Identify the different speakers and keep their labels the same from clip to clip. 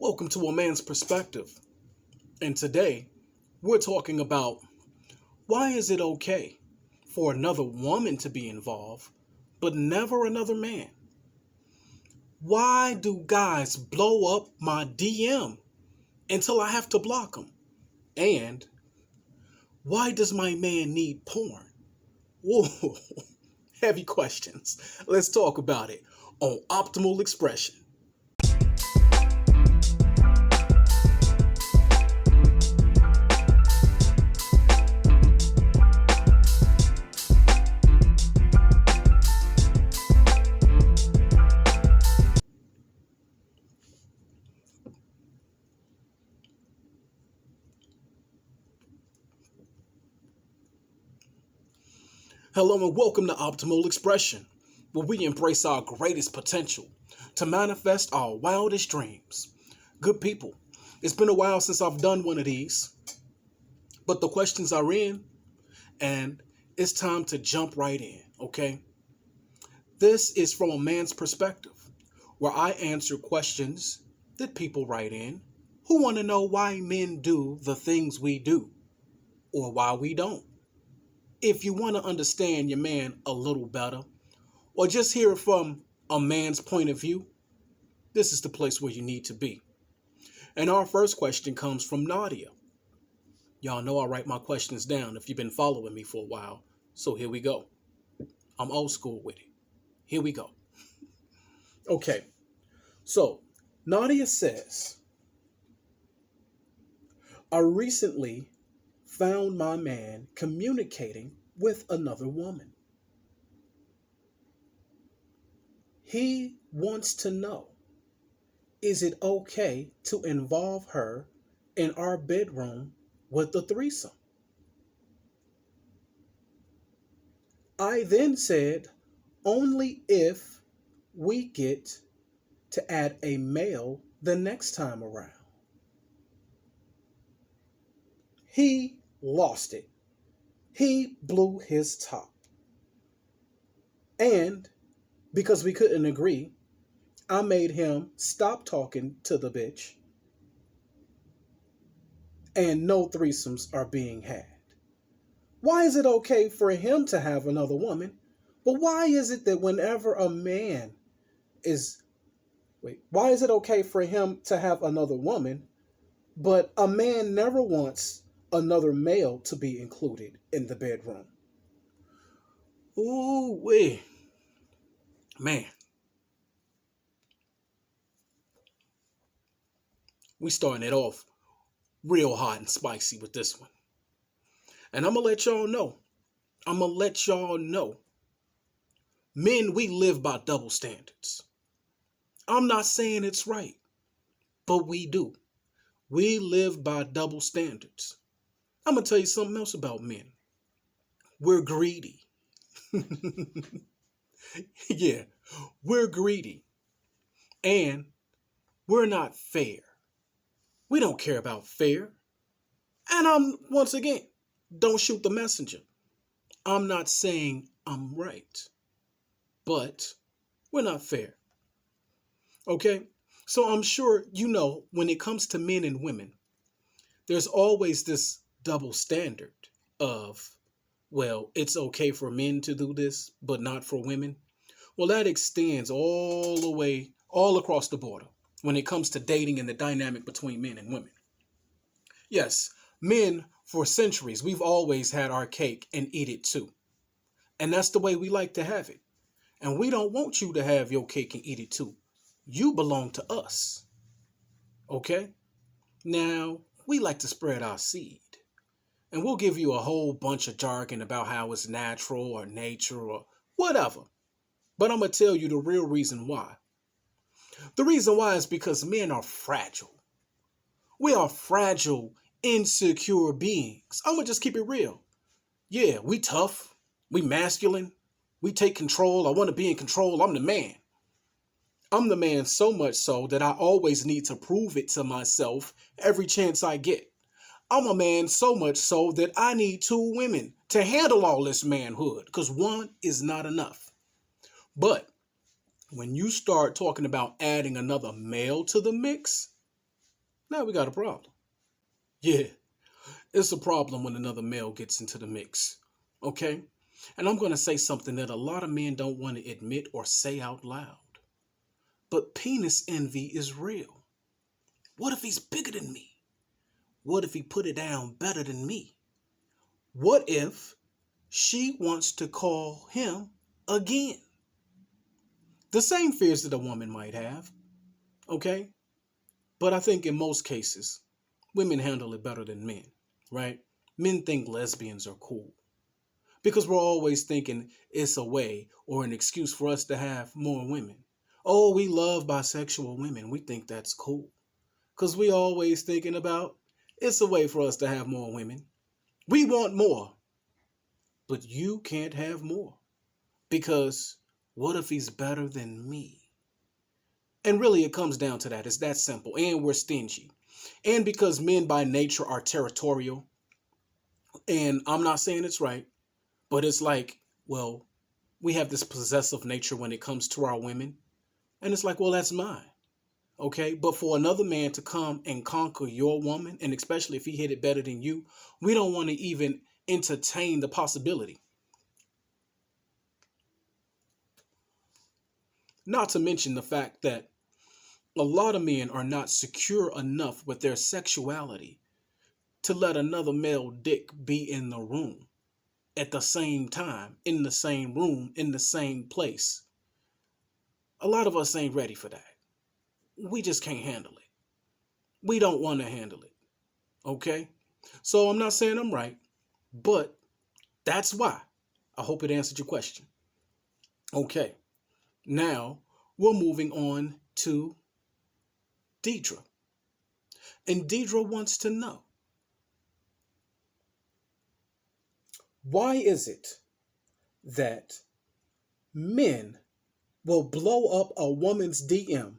Speaker 1: Welcome to A Man's Perspective. And today, we're talking about why is it okay for another woman to be involved, but never another man? Why do guys blow up my DM until I have to block them? And why does my man need porn? Whoa, heavy questions. Let's talk about it on Optimal Expression. Hello and welcome to Optimal Expression, where we embrace our greatest potential to manifest our wildest dreams. Good people, it's been a while since I've done one of these, but the questions are in, and it's time to jump right in, okay? This is from a man's perspective, where I answer questions that people write in who want to know why men do the things we do, or why we don't. If you want to understand your man a little better, or just hear it from a man's point of view, this is the place where you need to be. And our first question comes from Nadia. Y'all know I write my questions down if you've been following me for a while. So here we go. I'm old school with it. Here we go. Okay, so Nadia says, I recently found my man communicating with another woman. He wants to know, is it okay to involve her in our bedroom with the threesome? I then said, only if we get to add a male the next time around. He lost it. He blew his top. And because we couldn't agree, I made him stop talking to the bitch, and no threesomes are being had. Why is it okay for him to have another woman? But why is it that whenever a man why is it okay for him to have another woman, but a man never wants another male to be included in the bedroom? Ooh, wee. Man. We starting it off real hot and spicy with this one. And I'm going to let y'all know. Men, we live by double standards. I'm not saying it's right, but we do. We live by double standards. I'm going to tell you something else about men. We're greedy. Yeah, we're greedy. And we're not fair. We don't care about fair. And once again, don't shoot the messenger. I'm not saying I'm right, but we're not fair. Okay? So I'm sure you know when it comes to men and women, there's always this double standard of, well, it's okay for men to do this, but not for women. Well, that extends all across the border when it comes to dating and the dynamic between men and women. Yes, men, for centuries, we've always had our cake and eat it too. And that's the way we like to have it. And we don't want you to have your cake and eat it too. You belong to us. Okay? Now, we like to spread our seed. And we'll give you a whole bunch of jargon about how it's natural or nature or whatever. But I'm going to tell you the real reason why. The reason why is because men are fragile. We are fragile, insecure beings. I'm going to just keep it real. Yeah, we tough. We masculine. We take control. I want to be in control. I'm the man. I'm the man so much so that I always need to prove it to myself every chance I get. I'm a man so much so that I need two women to handle all this manhood because one is not enough. But when you start talking about adding another male to the mix, Now we got a problem. Yeah, it's a problem when another male gets into the mix. Okay? And I'm going to say something that a lot of men don't want to admit or say out loud. But penis envy is real. What if he's bigger than me? What if he put it down better than me? What if she wants to call him again? The same fears that a woman might have, okay? But I think in most cases, women handle it better than men, right? Men think lesbians are cool because we're always thinking it's a way or an excuse for us to have more women. Oh, we love bisexual women. We think that's cool because we always thinking about it's a way for us to have more women. We want more, but you can't have more because what if he's better than me? And really, it comes down to that. It's that simple. And we're stingy. And because men by nature are territorial, and I'm not saying it's right, but it's like, well, we have this possessive nature when it comes to our women. And it's like, well, that's mine. Okay. But for another man to come and conquer your woman, and especially if he hit it better than you, we don't want to even entertain the possibility. Not to mention the fact that a lot of men are not secure enough with their sexuality to let another male dick be in the room at the same time, in the same room, in the same place. A lot of us ain't ready for that. We just can't handle it. We don't want to handle it. Okay? So I'm not saying I'm right, but that's why. I hope it answered your question. Okay. Now we're moving on to Deidre. And Deidre wants to know, why is it that men will blow up a woman's DM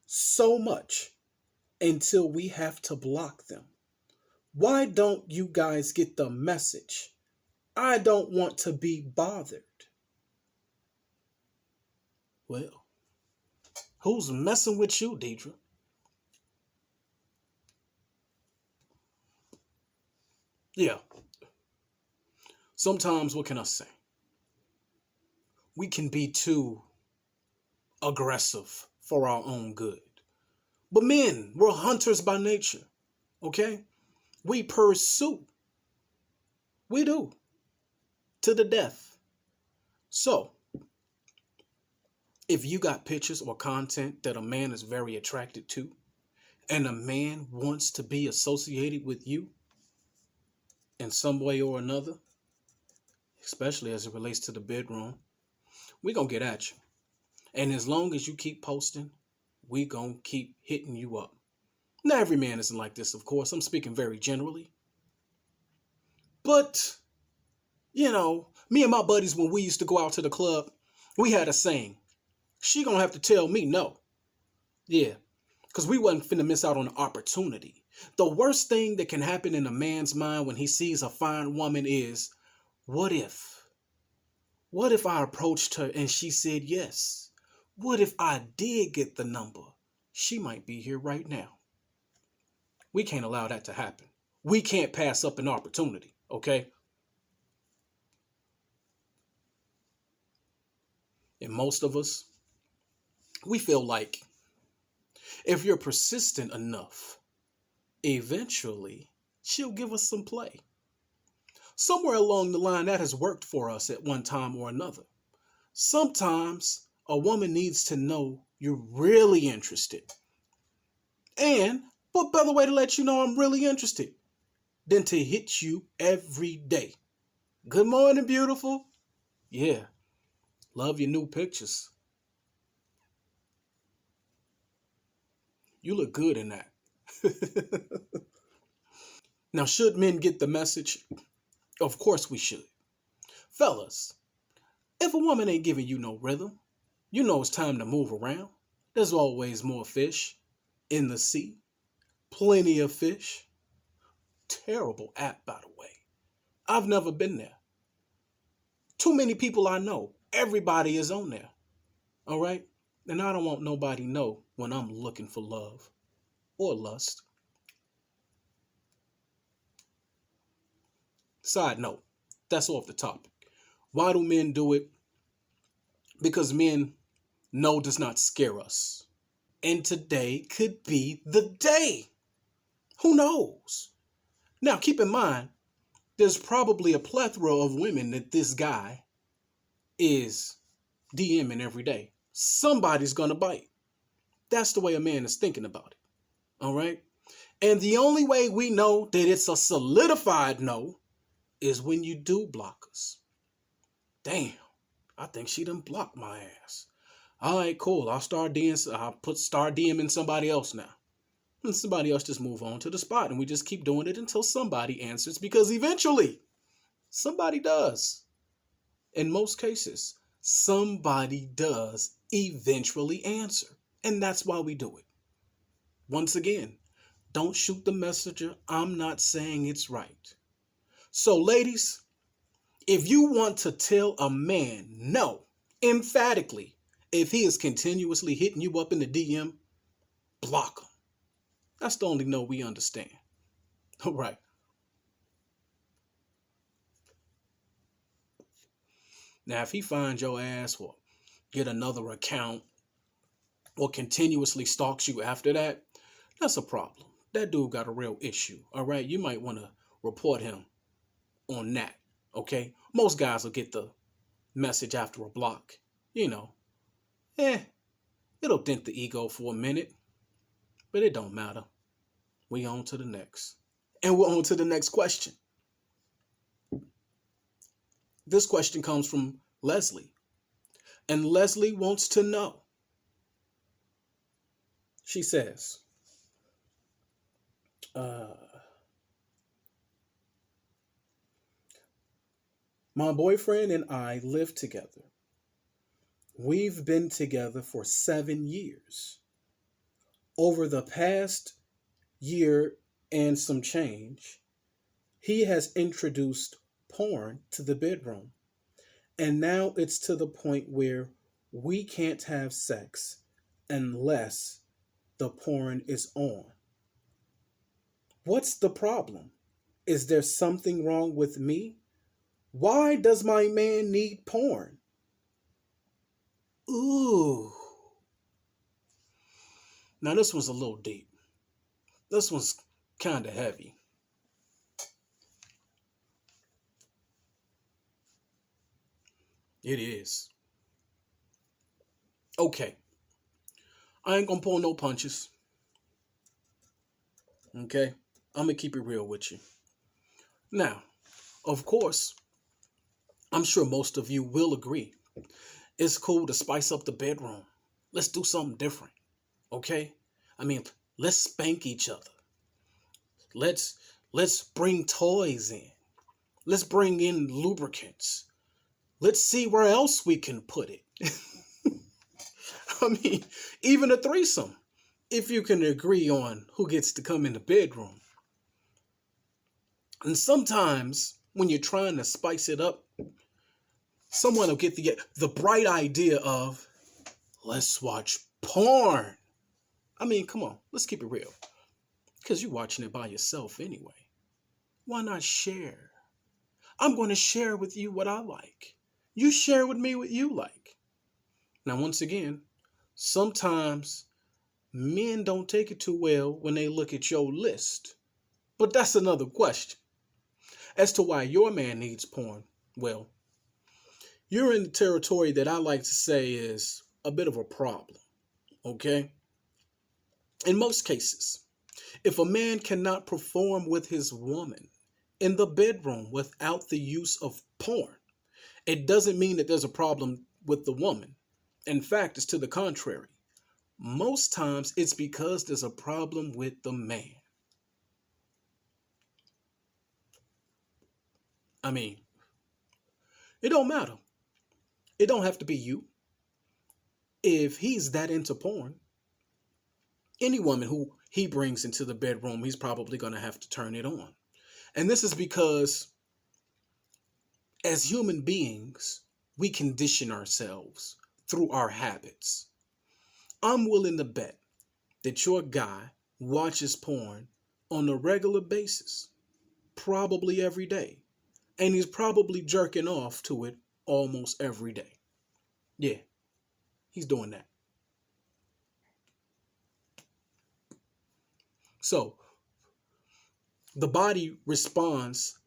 Speaker 1: so much until we have to block them? Why don't you guys get the message? I don't want to be bothered. Well, who's messing with you, Deidre? Yeah, sometimes what can I say? We can be too aggressive for our own good. But men, we're hunters by nature, okay? We pursue. We do. To the death. So, if you got pictures or content that a man is very attracted to, and a man wants to be associated with you in some way or another, especially as it relates to the bedroom, we gonna get at you. And as long as you keep posting, we gonna keep hitting you up. Now, every man isn't like this, of course. I'm speaking very generally. But, me and my buddies, when we used to go out to the club, we had a saying. She gonna have to tell me no. Yeah, because we wasn't finna miss out on the opportunity. The worst thing that can happen in a man's mind when he sees a fine woman is, what if? What if I approached her and she said yes? What if I did get the number? She might be here right now. We can't allow that to happen. We can't pass up an opportunity, okay? And most of us, we feel like if you're persistent enough, eventually she'll give us some play. Somewhere along the line, that has worked for us at one time or another. Sometimes a woman needs to know you're really interested. And what better way to let you know I'm really interested than to hit you every day? Good morning, beautiful. Yeah, love your new pictures. You look good in that. Now, should men get the message? Of course we should. Fellas, if a woman ain't giving you no rhythm, you know it's time to move around. There's always more fish in the sea. Plenty of fish. Terrible app, by the way. I've never been there. Too many people I know. Everybody is on there. All right? And I don't want nobody know when I'm looking for love or lust. Side note, that's off the topic. Why do men do it? Because men know does not scare us. And today could be the day. Who knows? Now, keep in mind, there's probably a plethora of women that this guy is DMing every day. Somebody's gonna bite. That's the way a man is thinking about it. All right? And the only way we know that it's a solidified no is when you do block us. Damn, I think she done blocked my ass. All right, cool. I'll start DMing somebody else now. And somebody else just move on to the spot, and we just keep doing it until somebody answers, because eventually somebody does. In most cases, somebody does eventually answer. And that's why we do it. Once again, don't shoot the messenger. I'm not saying it's right. So, ladies, if you want to tell a man no, emphatically, if he is continuously hitting you up in the DM, block him. That's the only no we understand. All right. Now, if he finds your ass or get another account or continuously stalks you after that, that's a problem. That dude got a real issue. All right. You might want to report him on that. Okay. Most guys will get the message after a block. You know, it'll dent the ego for a minute, but it don't matter. We on to the next. And we're on to the next question. This question comes from Leslie. And Leslie wants to know. She says, my boyfriend and I live together. We've been together for 7 years. Over the past year and some change, he has introduced porn to the bedroom. And now it's to the point where we can't have sex unless the porn is on. What's the problem? Is there something wrong with me? Why does my man need porn? Ooh. Now this one's a little deep. This one's kind of heavy. It is. Okay. I ain't gonna pull no punches. Okay? I'm gonna keep it real with you. Now, of course, I'm sure most of you will agree. It's cool to spice up the bedroom. Let's do something different. Okay? I mean, let's spank each other. Let's bring toys in. Let's bring in lubricants. Let's see where else we can put it. I mean, even a threesome, if you can agree on who gets to come in the bedroom. And sometimes when you're trying to spice it up, someone will get the bright idea of, let's watch porn. I mean, come on, let's keep it real. Because you're watching it by yourself anyway. Why not share? I'm going to share with you what I like. You share with me what you like. Now, once again, sometimes men don't take it too well when they look at your list. But that's another question. As to why your man needs porn, well, you're in the territory that I like to say is a bit of a problem. Okay? In most cases, if a man cannot perform with his woman in the bedroom without the use of porn, it doesn't mean that there's a problem with the woman. In fact, it's to the contrary. Most times it's because there's a problem with the man. I mean, it don't matter. It don't have to be you. If he's that into porn, any woman who he brings into the bedroom, he's probably going to have to turn it on. And this is because as human beings, we condition ourselves through our habits. I'm willing to bet that your guy watches porn on a regular basis, probably every day. And he's probably jerking off to it almost every day. Yeah, he's doing that. So the body responds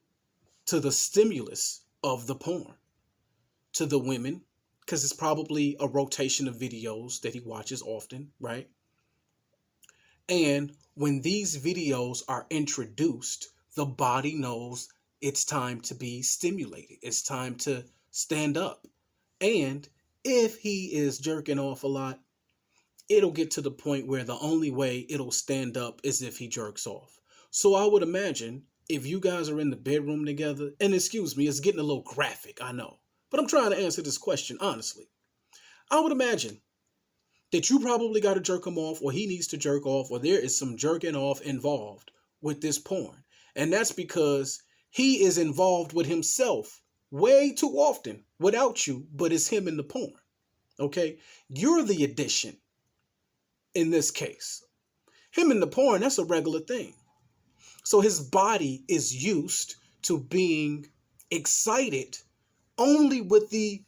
Speaker 1: to the stimulus of the porn, to the women, because it's probably a rotation of videos that he watches often, right? And when these videos are introduced, the body knows it's time to be stimulated. It's time to stand up. And if he is jerking off a lot, it'll get to the point where the only way it'll stand up is if he jerks off. So I would imagine if you guys are in the bedroom together, and excuse me, it's getting a little graphic, I know, but I'm trying to answer this question honestly. I would imagine that you probably got to jerk him off, or he needs to jerk off, or there is some jerking off involved with this porn. And that's because he is involved with himself way too often without you, but it's him in the porn. Okay? You're the addition in this case. Him in the porn, that's a regular thing. So his body is used to being excited only with the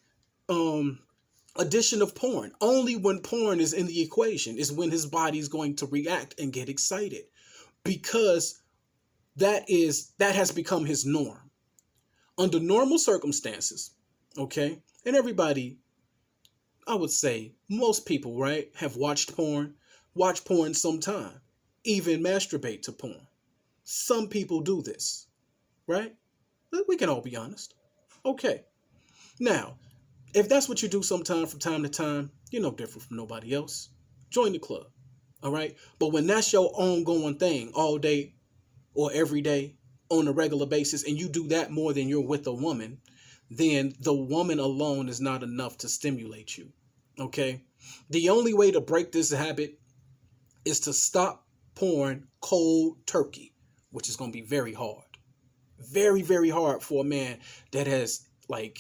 Speaker 1: addition of porn. Only when porn is in the equation is when his body is going to react and get excited, because that has become his norm. Under normal circumstances, okay, and everybody, I would say most people, right, have watch porn sometime, even masturbate to porn. Some people do this, right? We can all be honest. Okay. Now, if that's what you do sometime from time to time, you're no different from nobody else. Join the club, all right? But when that's your ongoing thing all day or every day on a regular basis, and you do that more than you're with a woman, then the woman alone is not enough to stimulate you, okay? The only way to break this habit is to stop porn cold turkey, which is going to be very hard. Very, very hard for a man that has, like,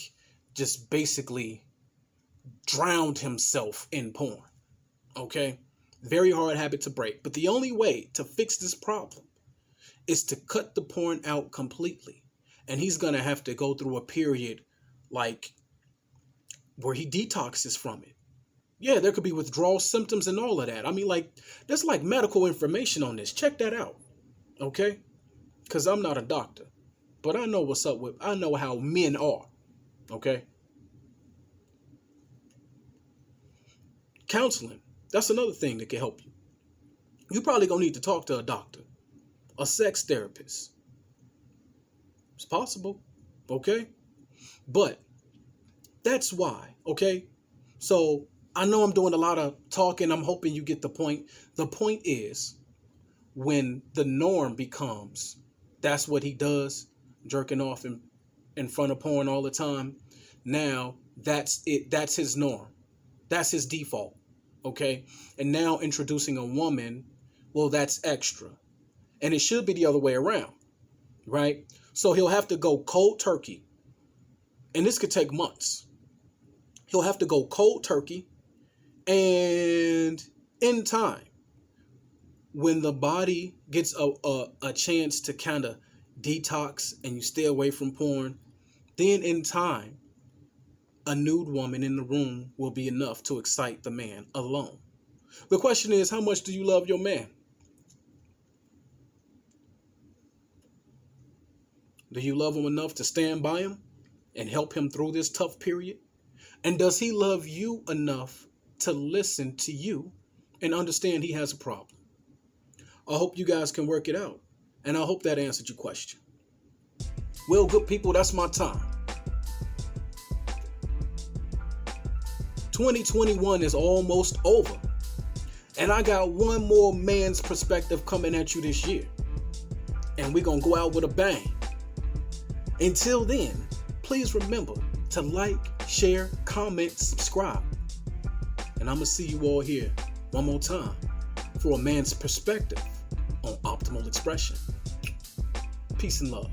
Speaker 1: just basically drowned himself in porn. Okay? Very hard habit to break. But the only way to fix this problem is to cut the porn out completely. And he's going to have to go through a period, like, where he detoxes from it. Yeah, there could be withdrawal symptoms and all of that. I mean, like, there's like medical information on this. Check that out. Okay? Because I'm not a doctor. But I know what's up with, I know how men are. Okay? Counseling. That's another thing that can help you. You probably gonna need to talk to a doctor, a sex therapist. It's possible. Okay? But that's why. Okay? So I know I'm doing a lot of talking. I'm hoping you get the point. The point is, when the norm becomes that's what he does, jerking off in front of porn all the time, now that's it. That's his norm. That's his default. Okay? And now introducing a woman, well, that's extra. And it should be the other way around, right? So he'll have to go cold turkey. And this could take months. He'll have to go cold turkey. And in time, when the body gets a chance to kind of detox and you stay away from porn, then in time, a nude woman in the room will be enough to excite the man alone. The question is, how much do you love your man? Do you love him enough to stand by him and help him through this tough period? And does he love you enough to listen to you and understand he has a problem? I hope you guys can work it out. And I hope that answered your question. Well, good people, that's my time. 2021 is almost over. And I got one more man's perspective coming at you this year. And we're going to go out with a bang. Until then, please remember to like, share, comment, subscribe. And I'm going to see you all here one more time for a man's perspective on optimal expression. Peace and love.